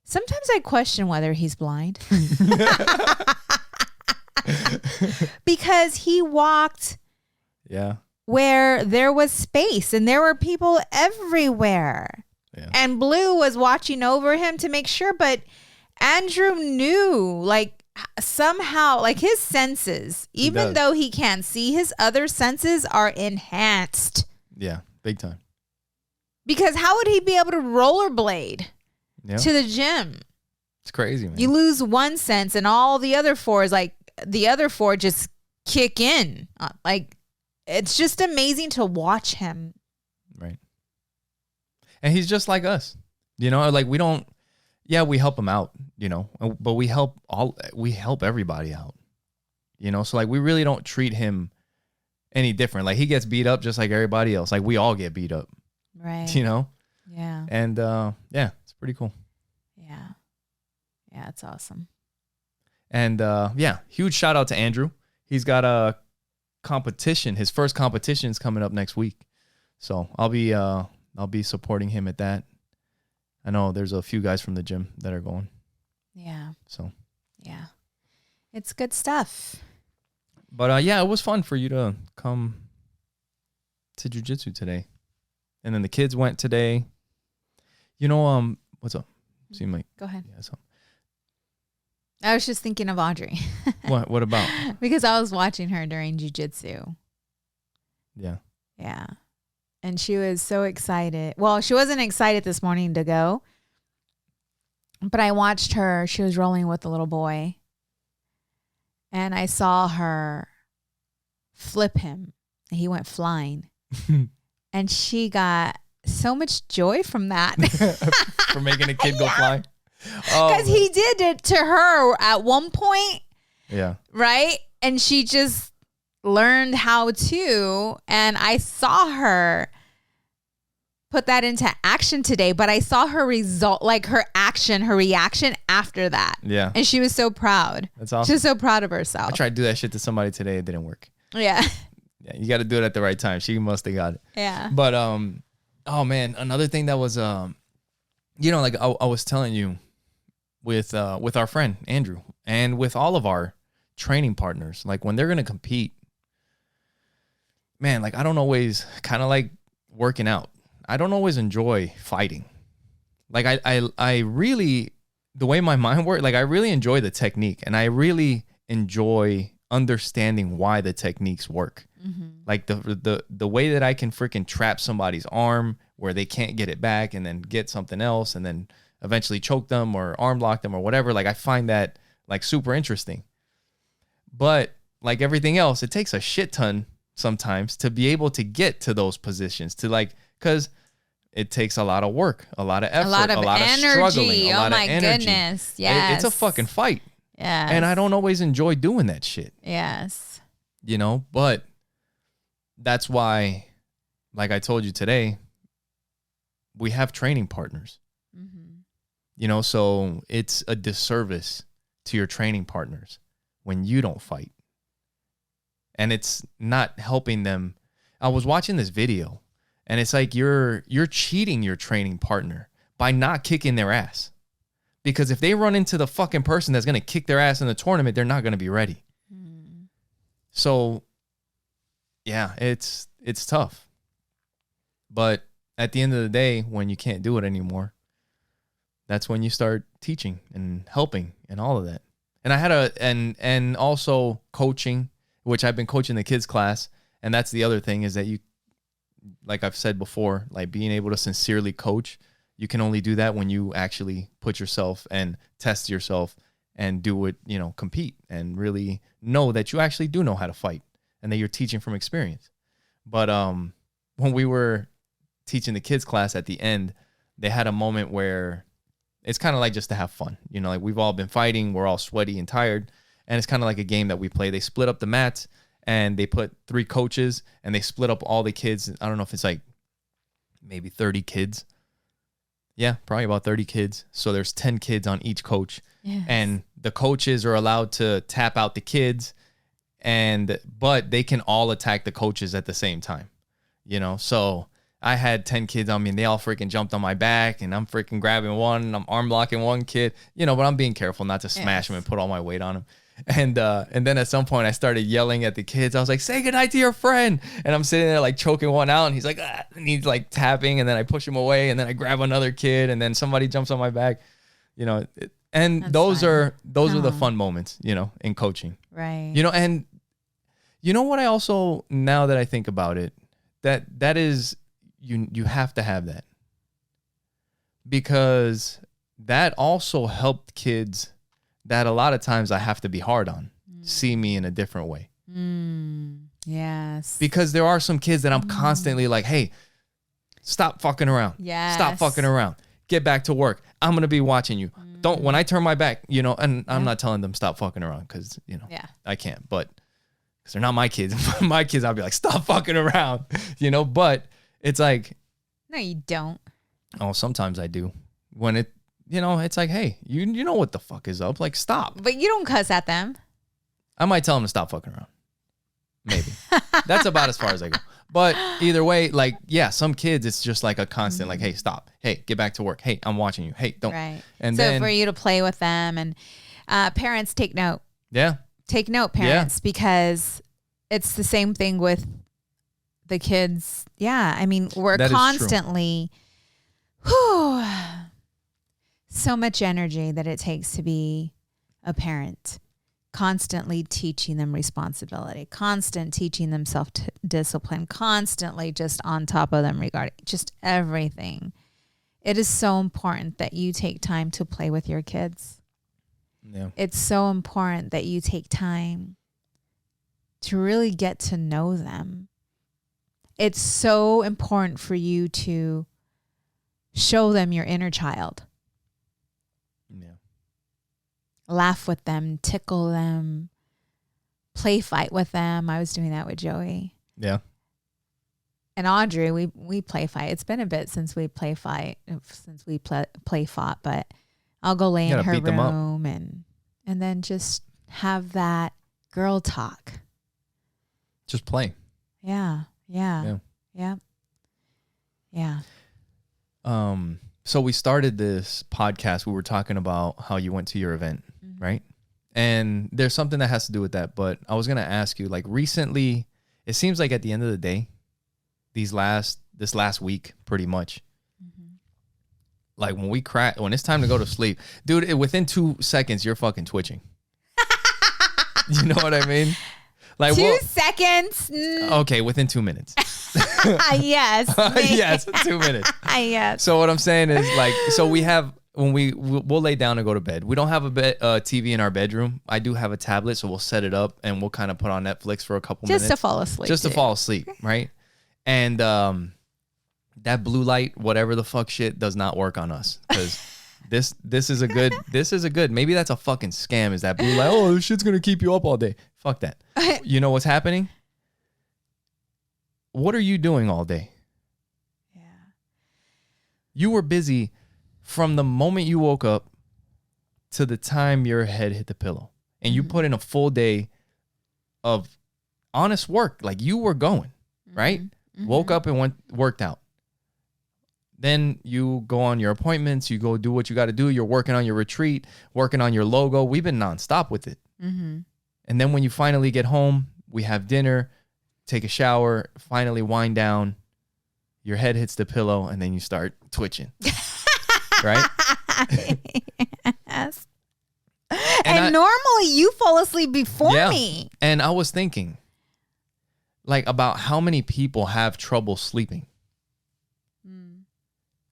Sometimes I question whether he's blind. Because he walked where there was space and there were people everywhere. Yeah. And Blue was watching over him to make sure, but Andrew knew, like, somehow, like, his senses, even though he can't see, his other senses are enhanced. Yeah, big time. Because how would he be able to rollerblade to the gym? It's crazy, man. You lose one sense and all the other four is like, the other four just kick in. Like, it's just amazing to watch him Right. And he's just like us, you know, like we help him out, you know, but we help everybody out, you know? So like, we really don't treat him any different. Like he gets beat up just like everybody else. Like we all get beat up, right? You know? Yeah. And yeah, it's pretty cool. Yeah. Yeah, it's awesome. And yeah, huge shout out to Andrew. He's got a competition. His first competition is coming up next week. So I'll be supporting him at that. I know there's a few guys from the gym that are going. Yeah. So yeah. It's good stuff. But yeah, it was fun for you to come to jiu-jitsu today. And then the kids went today. You know, what's up? Seem like Go ahead. Yeah, so. I was just thinking of Audrey. What about? Because I was watching her during jiu-jitsu. Yeah. Yeah. And she was so excited. Well, she wasn't excited this morning to go. But I watched her. She was rolling with the little boy. And I saw her flip him. And he went flying. And she got so much joy from that. For making a kid go flying? Because he did it to her at one point. Yeah. Right? And she just learned how to. And I saw her put that into action today. But I saw her result, like her action, her reaction after that. Yeah. And she was so proud. That's awesome. She was so proud of herself. I tried to do that shit to somebody today. It didn't work. Yeah. Yeah, you got to do it at the right time. She must have got it. Yeah. But, oh man, another thing that was, you know, like I was telling you with our friend Andrew and with all of our training partners, like when they're going to compete, man, like I don't always kind of like working out. I don't always enjoy fighting. Like I really, the way my mind works, like I really enjoy the technique and I really enjoy understanding why the techniques work. Mm-hmm. Like the way that I can freaking trap somebody's arm where they can't get it back and then get something else and then eventually choke them or arm lock them or whatever. Like I find that like super interesting. But like everything else, it takes a shit ton sometimes to be able to get to those positions, to like, because it takes a lot of work, a lot of effort, a lot energy. of struggling, a lot of energy. Oh my goodness. Yes. It's a fucking fight. Yes. And I don't always enjoy doing that shit. Yes. You know, but that's why, like I told you today, we have training partners. Mm-hmm. You know, so it's a disservice to your training partners when you don't fight. And it's not helping them. I was watching this video and it's like you're cheating your training partner by not kicking their ass. Because if they run into the fucking person that's going to kick their ass in the tournament, they're not going to be ready. Mm. So, yeah, it's tough. But at the end of the day, when you can't do it anymore, that's when you start teaching and helping and all of that. And I had and also coaching, which I've been coaching the kids class. And that's the other thing is that you, like I've said before, like being able to sincerely coach, you can only do that when you actually put yourself and test yourself and do it, you know, compete and really know that you actually do know how to fight and that you're teaching from experience. But when we were teaching the kids class at the end, they had a moment where it's kind of like just to have fun. You know, like we've all been fighting. We're all sweaty and tired. And it's kind of like a game that we play. They split up the mats and they put 3 coaches and they split up all the kids. I don't know if it's like maybe 30 kids. Yeah, probably about 30 kids. So there's 10 kids on each coach. Yes. And the coaches are allowed to tap out the kids, but they can all attack the coaches at the same time. You know, so I had 10 kids on me and they all freaking jumped on my back and I'm freaking grabbing one and I'm arm blocking one kid, you know, but I'm being careful not to smash him and put all my weight on him. And then at some point I started yelling at the kids. I was like, say goodnight to your friend. And I'm sitting there like choking one out and he's like, ah, and he's like tapping and then I push him away and then I grab another kid and then somebody jumps on my back, you know, and those are the fun moments, you know, in coaching. Right. You know, and you know what I also, now that I think about it, that is, you have to have that because that also helped kids that a lot of times I have to be hard on, see me in a different way. Yes. Because there are some kids that I'm constantly like, hey, Stop fucking around. Yes. Stop fucking around. Get back to work. I'm going to be watching you. Don't, when I turn my back, you know, and I'm not telling them stop fucking around because, you know, I can't, but because they're not my kids. My kids, I'll be like, stop fucking around, you know, but it's like. No, you don't. Oh, sometimes I do. When it, you know, it's like, hey, you know what the fuck is up. Like, stop. But you don't cuss at them. I might tell them to stop fucking around. Maybe. That's about as far as I go. But either way, like, yeah, some kids, it's just like a constant, like, hey, stop. Hey, get back to work. Hey, I'm watching you. Hey, don't. Right. And so then, for you to play with them and parents, take note. Yeah. Take note, parents, because it's the same thing with the kids. Yeah. I mean, we're constantly, so much energy that it takes to be a parent. Constantly teaching them responsibility, constant teaching them self-discipline, constantly just on top of them regarding just everything. It is so important that you take time to play with your kids. Yeah. It's so important that you take time to really get to know them. It's so important for you to show them your inner child. Laugh with them, tickle them, play fight with them. I was doing that with Joey. Yeah. And Audrey, we play fight. It's been a bit since we play fought, but I'll go lay in her room and then just have that girl talk. Just play. Yeah. So we started this podcast. We were talking about how you went to your event, right? And there's something that has to do with that. But I was going to ask you, like, recently, it seems like at the end of the day, this last week, pretty much, like when it's time to go to sleep, dude, within 2 seconds, you're fucking twitching. You know what I mean? Like 2 seconds. Okay, within 2 minutes. Yes. Yes, 2 minutes. Yes. So what I'm saying is, like, so we have, when we'll lay down and go to bed. We don't have a TV in our bedroom. I do have a tablet, so we'll set it up and we'll kind of put on Netflix for a couple minutes. Just to fall asleep. Just to fall asleep, right? And that blue light, whatever the fuck shit, does not work on us because this is a good. Maybe that's a fucking scam. Is that blue light? Oh, this shit's gonna keep you up all day. Fuck that. You know what's happening? What are you doing all day? Yeah. You were busy from the moment you woke up to the time your head hit the pillow. And you put in a full day of honest work. Like you were going, right? Woke up and worked out. Then you go on your appointments. You go do what you got to do. You're working on your retreat, working on your logo. We've been nonstop with it. And then when you finally get home, we have dinner, take a shower, finally wind down. Your head hits the pillow, and then you start twitching. Right? Yes. And normally you fall asleep before me. And I was thinking, like, about how many people have trouble sleeping.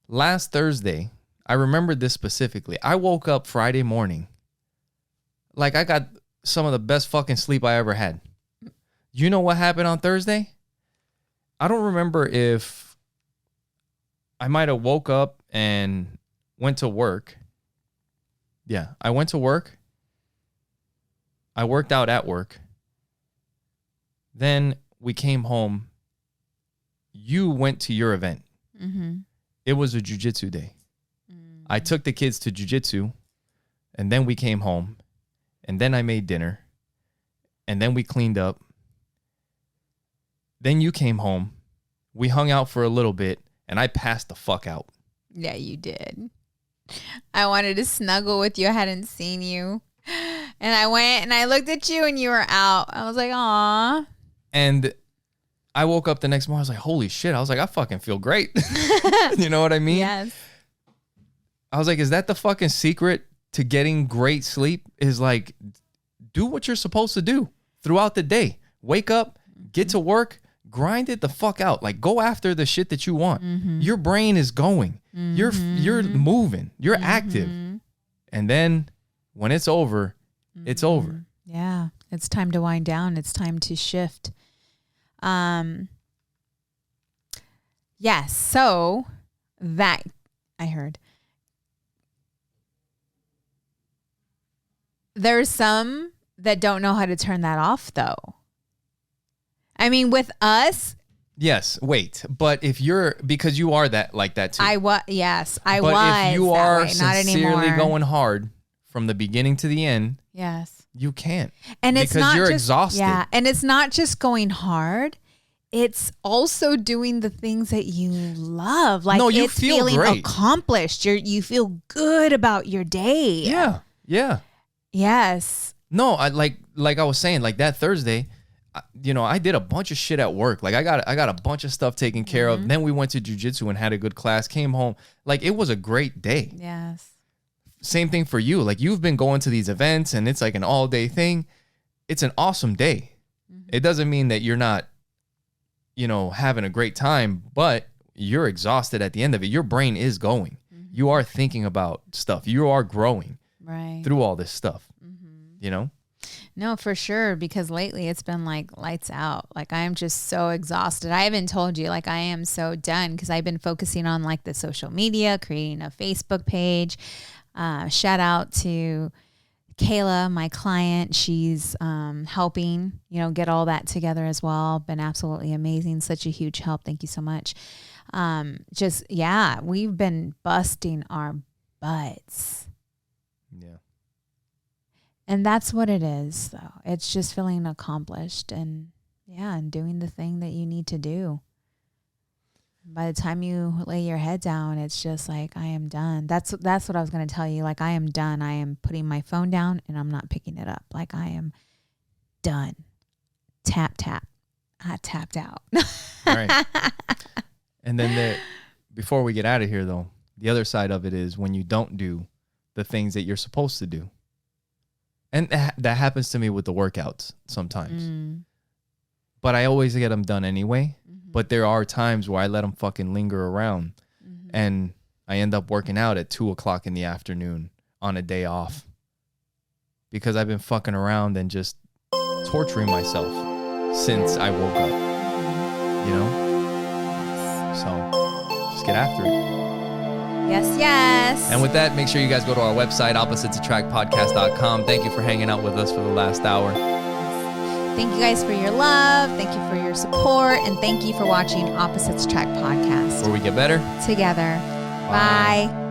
Last Thursday, I remember this specifically. I woke up Friday morning. Like, I got some of the best fucking sleep I ever had. You know what happened on Thursday? I don't remember if I might have woke up and went to work. Yeah, I went to work. I worked out at work. Then we came home. You went to your event. It was a jiu-jitsu day. I took the kids to jiu-jitsu, and then we came home, and then I made dinner, and then we cleaned up. Then you came home. We hung out for a little bit, and I passed the fuck out. Yeah, you did. I wanted to snuggle with you. I hadn't seen you. And I went and I looked at you and you were out. I was like, aw. And I woke up the next morning. I was like, holy shit. I was like, I fucking feel great. You know what I mean? Yes. I was like, is that the fucking secret to getting great sleep? Is like, do what you're supposed to do throughout the day. Wake up, get to work, grind it the fuck out. Like, go after the shit that you want. Your brain is going. You're moving. You're active. And then when it's over, it's over. Yeah. It's time to wind down. It's time to shift. Yes. So that I heard. There's some that don't know how to turn that off, though. I mean, with us. Yes. Wait. But if because you are like that too. Yes, I was. But if you are way, sincerely going hard from the beginning to the end. Yes. You can't. And it's not you're just, exhausted. Yeah. And it's not just going hard. It's also doing the things that you love. Like no, you it's feel feeling great. Accomplished. You feel good about your day. Yeah. Yeah. Yes. No, I like I was saying, like that Thursday, I did a bunch of shit at work. Like I got a bunch of stuff taken care of. Then we went to jiu-jitsu and had a good class, came home. Like it was a great day. Yes. Same thing for you. Like you've been going to these events and it's like an all day thing. It's an awesome day. It doesn't mean that you're not, having a great time, but you're exhausted at the end of it. Your brain is going. You are thinking about stuff. You are growing through all this stuff, No, for sure. Because lately it's been like lights out. Like I am just so exhausted. I haven't told you, like I am so done because I've been focusing on like the social media, creating a Facebook page. Shout out to Kayla, my client. She's helping, get all that together as well. Been absolutely amazing. Such a huge help. Thank you so much. We've been busting our butts. Yeah. And that's what it is, though. It's just feeling accomplished and doing the thing that you need to do. By the time you lay your head down, it's just like, I am done. That's what I was going to tell you. Like, I am done. I am putting my phone down and I'm not picking it up. Like, I am done. Tap, tap. I tapped out. All right. And then before we get out of here, though, the other side of it is when you don't do the things that you're supposed to do. And that happens to me with the workouts sometimes. But I always get them done anyway. But there are times where I let them fucking linger around. And I end up working out at 2:00 in the afternoon on a day off. Because I've been fucking around and just torturing myself since I woke up. So just get after it. Yes, yes. And with that, make sure you guys go to our website, oppositesattractpodcast.com. Thank you for hanging out with us for the last hour. Thank you guys for your love. Thank you for your support. And thank you for watching Opposites Attract Podcast. Where we get better together. Bye.